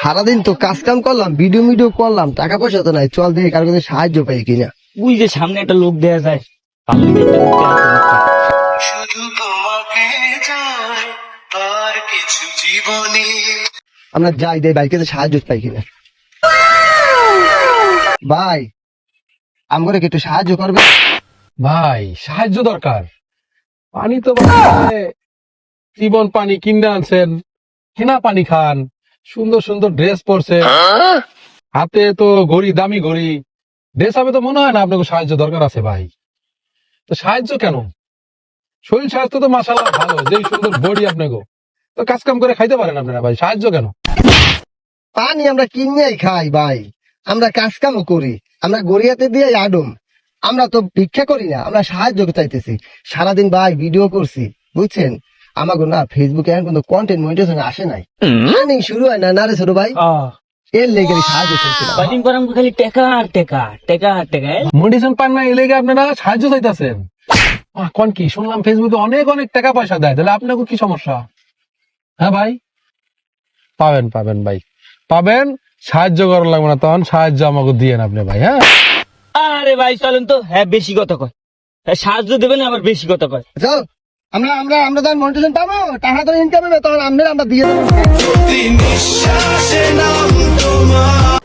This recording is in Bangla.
সারাদিন তো কাজ কাম করলাম, ভিডিও করলাম, টাকা পয়সা তো নাই। চল দেখি কারো কাছে সাহায্য পাই কিনা। ওই যে সামনে একটা লোক দেয়া যায়, পাল্লি একটা লোক দেয়া আছে লোকটা। শুধু তোমাকে চাই আর কিছু জীবনে। আমরা যাই দেই ভাই কাছে সাহায্য পাই কিনা। ভাই আমাকে একটু সাহায্য করবে? ভাই সাহায্য দরকার। পানি তো বাড়িতে জীবন পানি কিনে আনছেন, কেনা পানি খান, সুন্দর সুন্দর ড্রেস পরছে, হাতে তো ঘড়ি, দামি ঘড়ি, ড্রেস হবে তো মনে হয় না আপনাকে সাহায্য দরকার আছে ভাই। তো সাহায্য কেন? শরীর স্বাস্থ্য তো মাশাআল্লাহ ভালো, যেই সুন্দর বডি আপনাকে, তো কাজ কাম করে খাইতে পারেন আপনারা, ভাই সাহায্য কেন? পানি আমরা কিনেই খাই ভাই, আমরা কাজ কামও করি, আমরা গড়িয়াতে দিয়ে আডম, আমরা তো ভিক্ষা করি না, আমরা সাহায্য চাইতেছি। সারাদিন ভাই ভিডিও করছি বুঝছেন, আমাকে না ফেসবুকে এখন কিন্তু কন্টেন্ট মনিটাইজেশন আসে নাই, আর্নিং শুরু হয় না, না রে ছোট ভাই, এর লেগে আমি সাহায্য চাইছিলাম। কদিন পর আমাকে খালি টেকা আর টেকা, টেকা আর টেকা। মোটিভেশন পান না, এই লেগে আপনারা সাহায্য চাইতেছেন? কোন কি শুনলাম ফেসবুকে অনেক অনেক টাকা পয়সা দেয়, তাহলে আপনাকে কি সমস্যা? হ্যাঁ ভাই, পাবেন পাবেন ভাই পাবেন, সাহায্য করার লাগবে না, তখন সাহায্য আমাকে দিয়েন আপনি ভাই। হ্যাঁ আরে ভাই চলেন তো, হ্যাঁ বেশি কথা কয়, হ্যাঁ সাহায্য দেবেন আবার বেশি কথা কয়। চল আমরা আমরা আমরা যখন মনিটাইজেশন পাবো, টাকা তো ইনকাম হবে, তখন আমরা দিয়ে দেবো। নিঃশ্বাসে নাম তোমার